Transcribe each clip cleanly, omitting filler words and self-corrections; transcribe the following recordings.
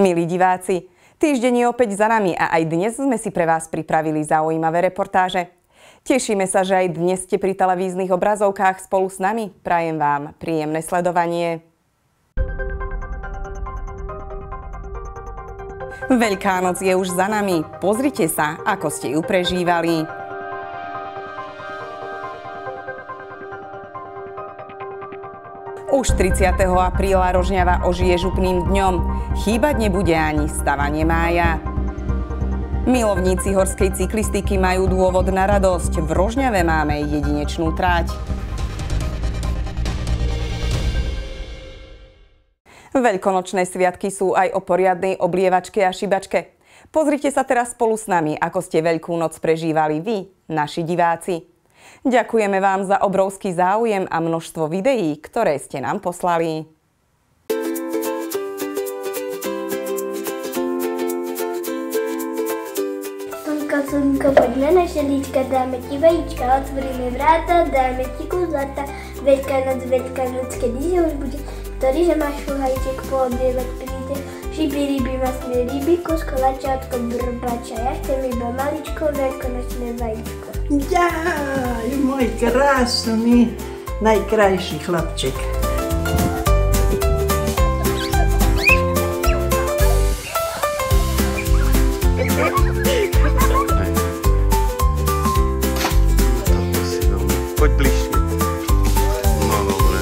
Milí diváci, týždeň je opäť za nami a aj dnes sme si pre vás pripravili zaujímavé reportáže. Tešíme sa, že aj dnes ste pri televíznych obrazovkách spolu s nami. Prajem vám príjemné sledovanie. Veľká noc je už za nami. Pozrite sa, ako ste ju prežívali. Už 30. apríla Rožňava ožije župným dňom. Chýbať nebude ani stavanie mája. Milovníci horskej cyklistiky majú dôvod na radosť. V Rožňave máme jedinečnú trať. Veľkonočné sviatky sú aj o poriadnej oblievačke a šibačke. Pozrite sa teraz spolu s nami, ako ste Veľkú noc prežívali vy, naši diváci. Ďakujeme vám za obrovský záujem a množstvo videí, ktoré ste nám poslali. Slnko, poď na naše líčka, dáme ti vajíčka, otvoríme vráta, dáme ti kus zlata. Veľká noc, kedy sa už bude, ktorý, že máš šuhajček, poodlievať príde. Šiby, ryby, masné ryby, kus kolačátko, brbača. Ja chcem iba maličko, veľkonočné vajíčko. Jaj, môj krásny, najkrajší chlapček. Poď bližšie. No dobre.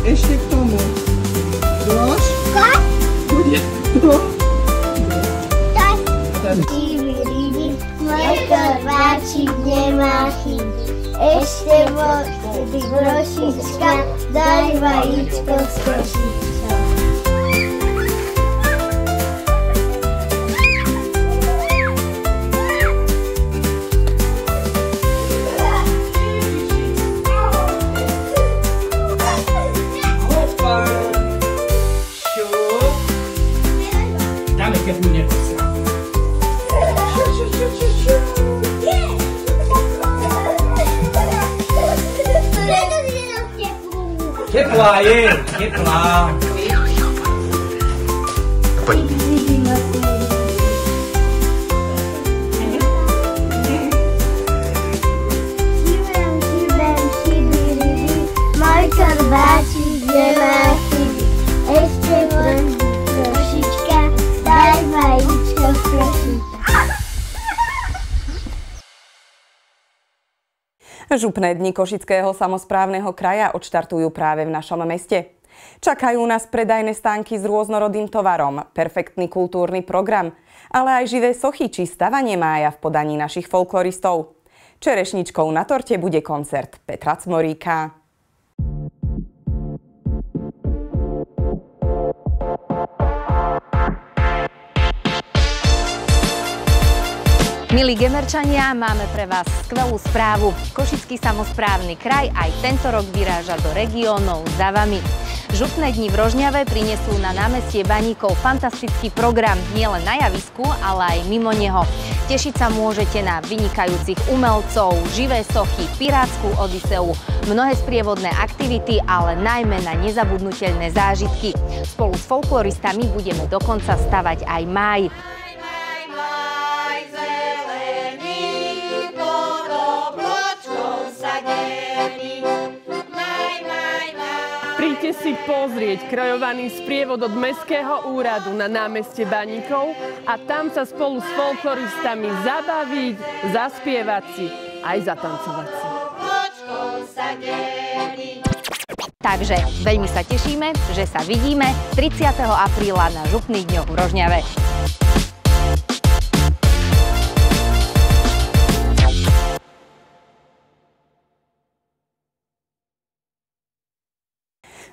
Ešte k tomu dĺžka bude to. Ryby, môj korváčik nemá chyb. Ešte vody grošička, daj vajíčko z košička. Dáme teplú nekosa. Teplá je, teplá. Poď. Môj korbáčik nemá chyby. Ešte vody trošička, daj vajíčko z košička. Župné dni Košického samosprávneho kraja odštartujú práve v našom meste. Čakajú nás predajné stánky s rôznorodým tovarom, perfektný kultúrny program, ale aj živé sochy či stavanie mája v podaní našich folkloristov. Čerešničkou na torte bude koncert Petra Cmoríka. Milí Gemerčania, máme pre vás skvelú správu. Košický samosprávny kraj aj tento rok vyráža do regiónov za vami. Župné dni v Rožňave prinesú na námestie Baníkov fantastický program nielen na javisku, ale aj mimo neho. Tešiť sa môžete na vynikajúcich umelcov, živé sochy, pirátskú odiseu, mnohé sprievodné aktivity, ale najmä na nezabudnuteľné zážitky. Spolu s folkloristami budeme dokonca stavať aj máj. Príďte si pozrieť krajovaný sprievod od Mestského úradu na námestie Baníkov a tam sa spolu s folkloristami zabaviť, zaspievať si, aj zatancovať si. Takže veľmi sa tešíme, že sa vidíme 30. apríla na župných dňoch v Rožňave.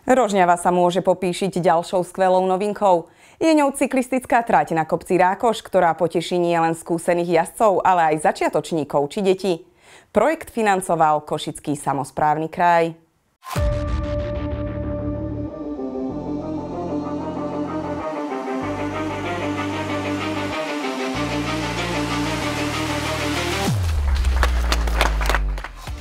Rožňava sa môže popíšiť ďalšou skvelou novinkou. Je ňou cyklistická trať na kopci Rákoš, ktorá poteší nielen skúsených jazdcov, ale aj začiatočníkov či deti. Projekt financoval Košický samosprávny kraj.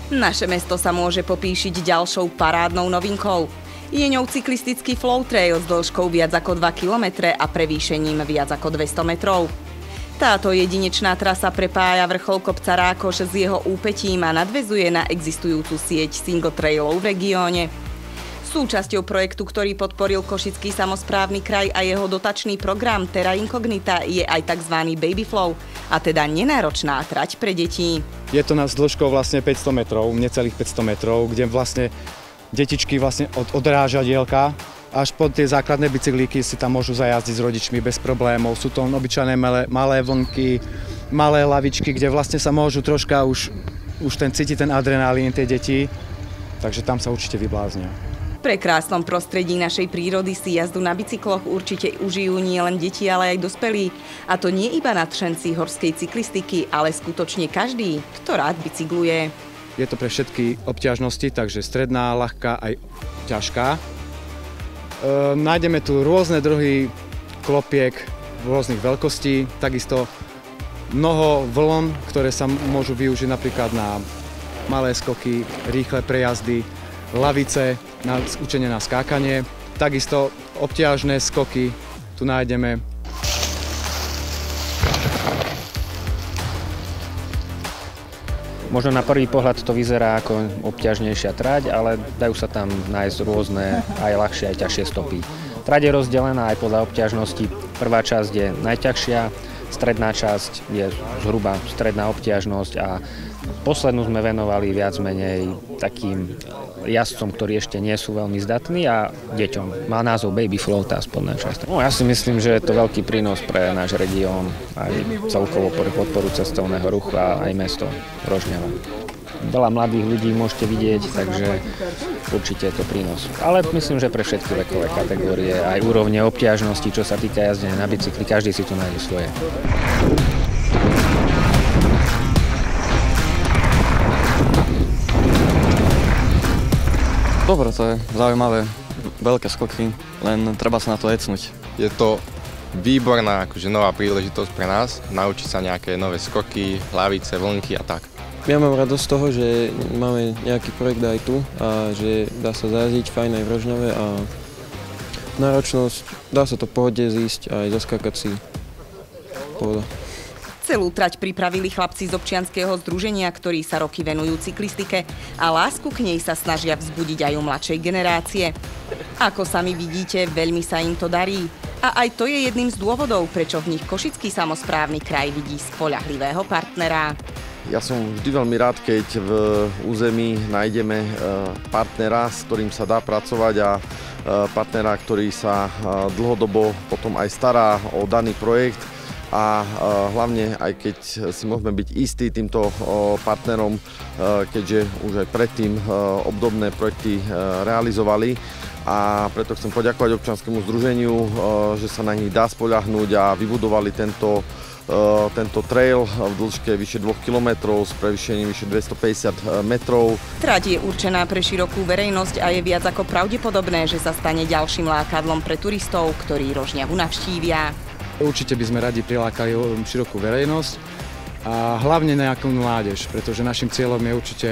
Naše mesto sa môže popíšiť ďalšou parádnou novinkou. Je ňou cyklistický flow trail s dĺžkou viac ako 2 km a prevýšením viac ako 200 metrov. Táto jedinečná trasa prepája vrchol kopca Rákoš s jeho úpetím a nadväzuje na existujúcu sieť single trailov v regióne. Súčasťou projektu, ktorý podporil Košický samosprávny kraj a jeho dotačný program Terra Incognita, je aj tzv. Baby flow, a teda nenáročná trať pre deti. Je to s dĺžkou vlastne 500 metrov, necelých 500 metrov, kde vlastne detičky vlastne od rážadielka až po tie základné bicyklíky si tam môžu zajazdiť s rodičmi bez problémov. Sú to obyčajné malé vlnky, malé lavičky, kde vlastne sa môžu troška už cítiť ten adrenalín tie deti, takže tam sa určite vybláznia. Pre krásnom prostredí našej prírody si jazdu na bicykloch určite užijú nielen deti, ale aj dospelí. A to nie iba nadšenci horskej cyklistiky, ale skutočne každý, kto rád bicykluje. Je to pre všetky obťažnosti, takže stredná, ľahká aj ťažká. Nájdeme tu rôzne druhy klopiek rôznych veľkostí, takisto mnoho vln, ktoré sa môžu využiť napríklad na malé skoky, rýchle prejazdy, lavice na učenie na skákanie, takisto obťažné skoky tu nájdeme. Možno na prvý pohľad to vyzerá ako obťažnejšia trať, ale dajú sa tam nájsť rôzne aj ľahšie, aj ťažšie stopy. Trať je rozdelená aj podľa obťažnosti. Prvá časť je najťažšia, stredná časť je zhruba stredná obťažnosť a poslednú sme venovali viac menej takým jazdcom, ktorí ešte nie sú veľmi zdatní a deťom. Má názov Baby Flow, tá spodná časť. No, ja si myslím, že je to veľký prínos pre náš región, aj celkovo pre podporu cestovného ruchu a aj mesto Rožňava. Veľa mladých ľudí môžete vidieť, takže určite je to prínos. Ale myslím, že pre všetky vekové kategórie, aj úrovne obťažnosti, čo sa týka jazdenia na bicykli, každý si tu nájde svoje. Dobre, to je zaujímavé, veľké skoky, len treba sa na to ecnúť. Je to výborná nová príležitosť pre nás, naučiť sa nejaké nové skoky, hlavice, vlnky a tak. Ja mám radosť z toho, že máme nejaký projekt aj tu a že dá sa zajazdiť fajn aj v Rožňave a náročnosť, dá sa to pohode zísť aj zaskakať si pohoda. Celú trať pripravili chlapci z občianskeho združenia, ktorí sa roky venujú cyklistike a lásku k nej sa snažia vzbudiť aj u mladšej generácie. Ako sami vidíte, veľmi sa im to darí. A aj to je jedným z dôvodov, prečo v nich Košický samosprávny kraj vidí spoľahlivého partnera. Ja som vždy veľmi rád, keď v území nájdeme partnera, s ktorým sa dá pracovať a partnera, ktorý sa dlhodobo potom aj stará o daný projekt. A hlavne aj keď si môžeme byť istí týmto partnerom, keďže už aj predtým obdobné projekty realizovali. A preto chcem poďakovať občianskému združeniu, že sa na nich dá spoľahnúť a vybudovali tento trail v dĺžke vyše 2 km s prevýšením vyše 250 metrov. Trať je určená pre širokú verejnosť a je viac ako pravdepodobné, že sa stane ďalším lákadlom pre turistov, ktorí Rožňavu navštívia. Určite by sme radi prilákali širokú verejnosť a hlavne nejakú mládež, pretože našim cieľom je určite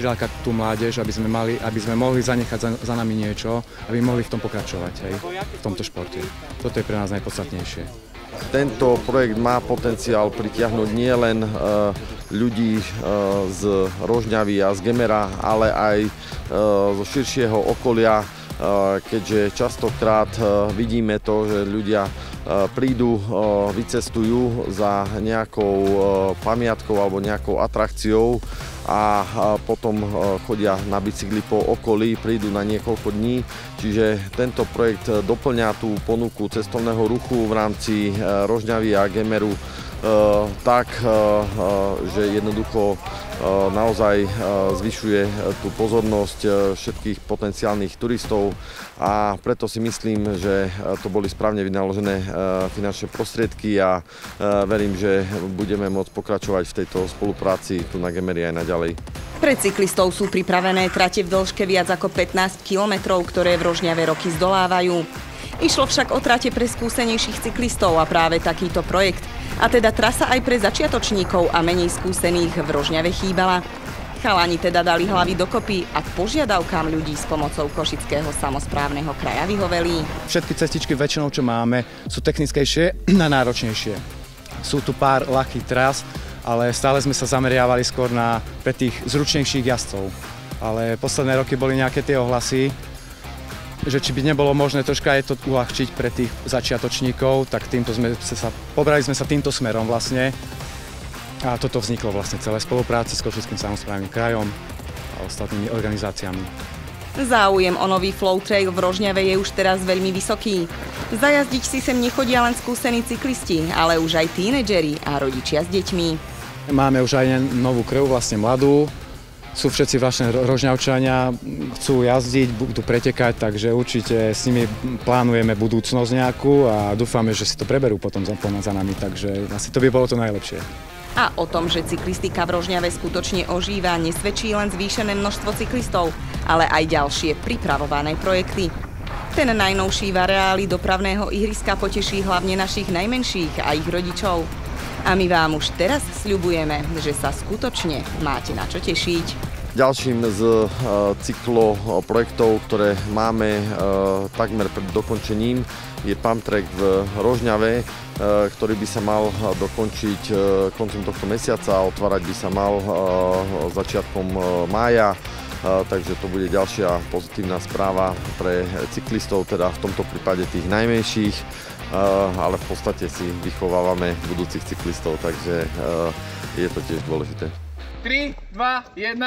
prilákať tú mládež, aby sme mohli zanechať za nami niečo, aby mohli v tom pokračovať, v tomto športe. Toto je pre nás najpodstatnejšie. Tento projekt má potenciál pritiahnuť nielen ľudí z Rožňavy a z Gemera, ale aj zo širšieho okolia, keďže častokrát vidíme to, že ľudia prídu, vycestujú za nejakou pamiatkou alebo nejakou atrakciou a potom chodia na bicykli po okolí, prídu na niekoľko dní. Čiže tento projekt doplňa tú ponuku cestovného ruchu v rámci Rožňavy a Gemeru tak, že jednoducho naozaj zvyšuje tú pozornosť všetkých potenciálnych turistov a preto si myslím, že to boli správne vynaložené finančné prostriedky a verím, že budeme môcť pokračovať v tejto spolupráci tu na Gemery aj naďalej. Pre cyklistov sú pripravené trate v dĺžke viac ako 15 kilometrov, ktoré v Rožňave roky zdolávajú. Išlo však o trate pre skúsenejších cyklistov a práve takýto projekt. A teda trasa aj pre začiatočníkov a menej skúsených v Rožňave chýbala. Chalani teda dali hlavy dokopy a požiadavkám ľudí s pomocou Košického samosprávneho kraja vyhoveli. Všetky cestičky väčšinou, čo máme, sú technickejšie a náročnejšie. Sú tu pár ľahkých trás, ale stále sme sa zameriavali skôr pre tých zručnejších jazdcov. Ale posledné roky boli nejaké tie ohlasy, že či by nebolo možné troška je to uľahčiť pre tých začiatočníkov, tak pobrali sme sa týmto smerom vlastne. A toto vzniklo vlastne celé spolupráci s Košickým samosprávnym krajom a ostatnými organizáciami. Záujem o nový flow trail v Rožňave je už teraz veľmi vysoký. Zajazdiť si sem nechodia len skúsení cyklisti, ale už aj tínedžeri a rodičia s deťmi. Máme už aj novú krv, vlastne mladú. Sú všetci vlastne rožňavčania, chcú jazdiť, budú pretekať, takže určite s nimi plánujeme budúcnosť nejakú a dúfame, že si to preberú potom za nami, takže asi to by bolo to najlepšie. A o tom, že cyklistika v Rožňave skutočne ožíva, nesvedčí len zvýšené množstvo cyklistov, ale aj ďalšie pripravované projekty. Ten najnovší v areáli dopravného ihriska poteší hlavne našich najmenších a ich rodičov. A my vám už teraz sľubujeme, že sa skutočne máte na čo tešiť. Ďalším z cykloprojektov, ktoré máme takmer pred dokončením, je pump track v Rožňave, ktorý by sa mal dokončiť koncom tohto mesiaca a otvárať by sa mal začiatkom mája. Takže to bude ďalšia pozitívna správa pre cyklistov, teda v tomto prípade tých najmenších, ale v podstate si vychovávame budúcich cyklistov, takže je to tiež dôležité. 3, 2, 1.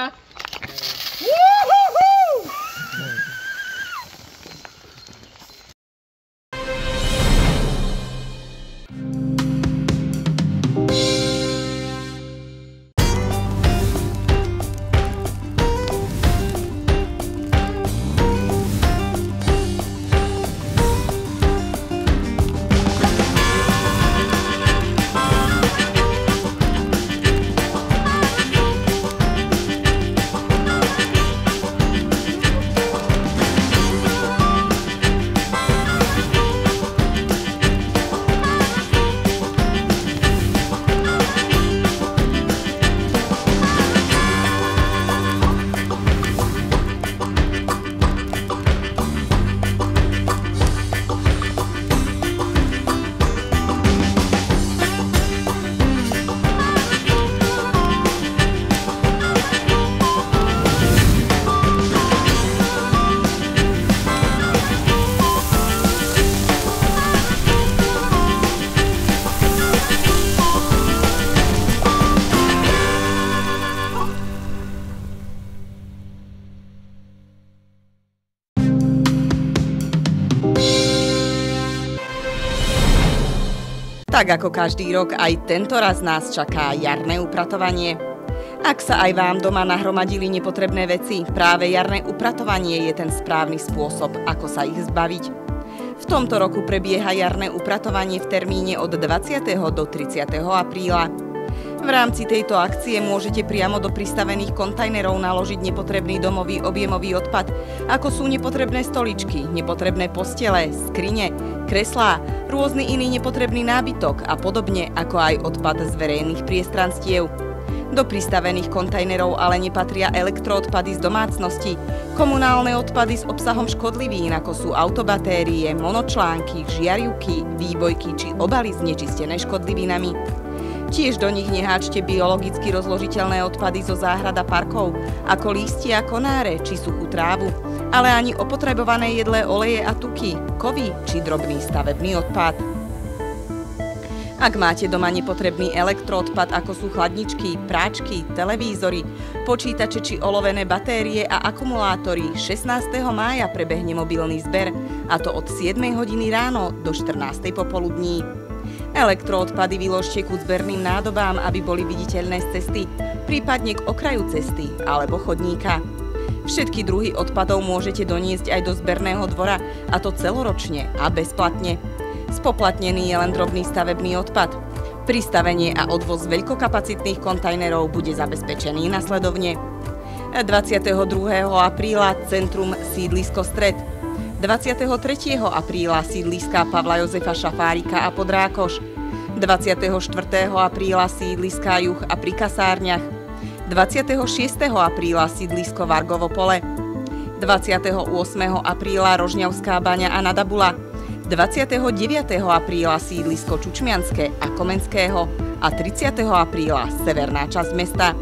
Tak ako každý rok, aj tento raz nás čaká jarné upratovanie. Ak sa aj vám doma nahromadili nepotrebné veci, práve jarné upratovanie je ten správny spôsob, ako sa ich zbaviť. V tomto roku prebieha jarné upratovanie v termíne od 20. do 30. apríla. V rámci tejto akcie môžete priamo do pristavených kontajnerov naložiť nepotrebný domový objemový odpad, ako sú nepotrebné stoličky, nepotrebné postele, skrine, kreslá, rôzny iný nepotrebný nábytok a podobne, ako aj odpad z verejných priestranstiev. Do pristavených kontajnerov ale nepatria elektroodpady z domácnosti, komunálne odpady s obsahom škodlivín, ako sú autobatérie, monočlánky, žiarivky, výbojky či obaly znečistené škodlivinami. Tiež do nich neháčte biologicky rozložiteľné odpady zo záhrad a parkov, ako lístia, konáre či suchú trávu, ale ani opotrebované jedlé oleje a tuky, kovy či drobný stavebný odpad. Ak máte doma nepotrebný elektroodpad, ako sú chladničky, práčky, televízory, počítače či olovené batérie a akumulátory, 16. mája prebehne mobilný zber, a to od 7 hodiny ráno do 14. popoludní. Elektroodpady vyložte ku zberným nádobám, aby boli viditeľné z cesty, prípadne k okraju cesty alebo chodníka. Všetky druhy odpadov môžete doniesť aj do zberného dvora, a to celoročne a bezplatne. Spoplatnený je len drobný stavebný odpad. Pristavenie a odvoz veľkokapacitných kontajnerov bude zabezpečený nasledovne. 22. apríla centrum sídlisko Stred, 23. apríla sídliska Pavla Jozefa Šafárika a Podrákoš, 24. apríla sídliska Juh a pri kasárniach, 26. apríla sídlisko Vargovo pole, 28. apríla Rožňavská baňa a Nadabula, 29. apríla sídlisko Čučmianske a Komenského a 30. apríla severná časť mesta.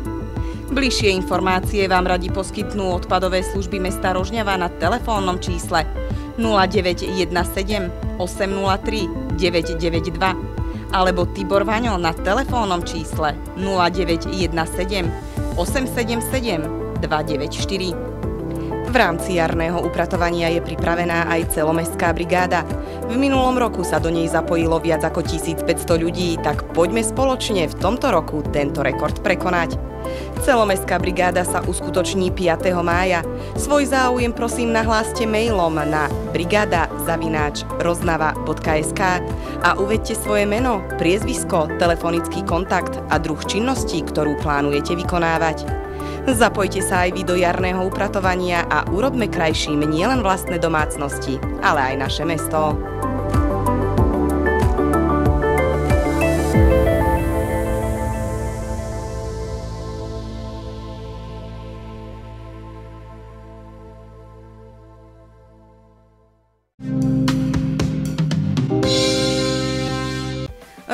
Bližšie informácie vám radi poskytnú odpadové služby mesta Rožňava na telefónnom čísle 0917 803 992 alebo Tibor Vaňo na telefónnom čísle 0917 877 294. V rámci jarného upratovania je pripravená aj celomestská brigáda. V minulom roku sa do nej zapojilo viac ako 1500 ľudí, tak poďme spoločne v tomto roku tento rekord prekonať. Celomestská brigáda sa uskutoční 5. mája. Svoj záujem prosím nahláste mailom na brigada@roznava.sk a uvedte svoje meno, priezvisko, telefonický kontakt a druh činnosti, ktorú plánujete vykonávať. Zapojte sa aj vy do jarného upratovania a urobme krajším nielen vlastné domácnosti, ale aj naše mesto.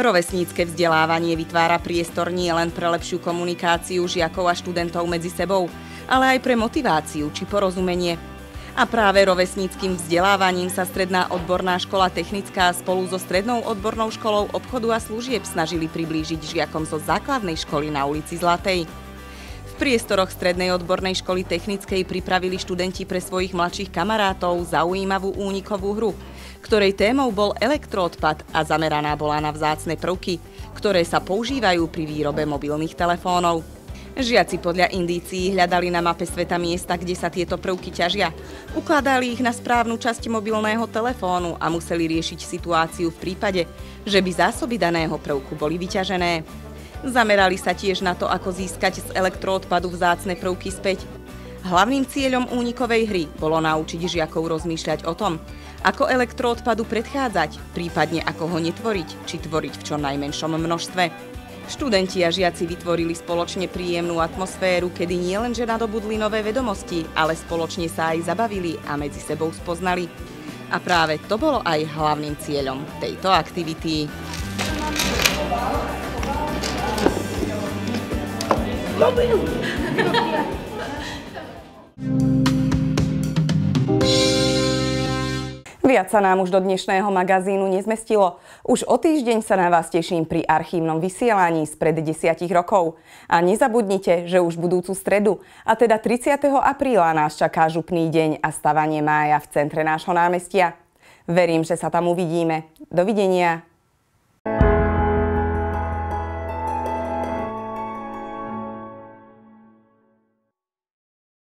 Rovesnícke vzdelávanie vytvára priestor nie len pre lepšiu komunikáciu žiakov a študentov medzi sebou, ale aj pre motiváciu či porozumenie. A práve rovesníckym vzdelávaním sa Stredná odborná škola technická spolu so Strednou odbornou školou obchodu a služieb snažili priblížiť žiakom zo základnej školy na ulici Zlatej. V priestoroch Strednej odbornej školy technickej pripravili študenti pre svojich mladších kamarátov zaujímavú únikovú hru, ktorej témou bol elektroodpad a zameraná bola na vzácne prvky, ktoré sa používajú pri výrobe mobilných telefónov. Žiaci podľa indícií hľadali na mape sveta miesta, kde sa tieto prvky ťažia, ukladali ich na správnu časť mobilného telefónu a museli riešiť situáciu v prípade, že by zásoby daného prvku boli vyťažené. Zamerali sa tiež na to, ako získať z elektroodpadu vzácne prvky späť. Hlavným cieľom únikovej hry bolo naučiť žiakov rozmýšľať o tom, ako elektroodpadu predchádzať, prípadne ako ho netvoriť, či tvoriť v čo najmenšom množstve. Študenti a žiaci vytvorili spoločne príjemnú atmosféru, kedy nielenže nadobudli nové vedomosti, ale spoločne sa aj zabavili a medzi sebou spoznali. A práve to bolo aj hlavným cieľom tejto aktivity. Viac sa nám už do dnešného magazínu nezmestilo. Už o týždeň sa na vás teším pri archívnom vysielaní spred 10 rokov. A nezabudnite, že už budúcu stredu, a teda 30. apríla nás čaká župný deň a stavanie mája v centre nášho námestia. Verím, že sa tam uvidíme. Dovidenia.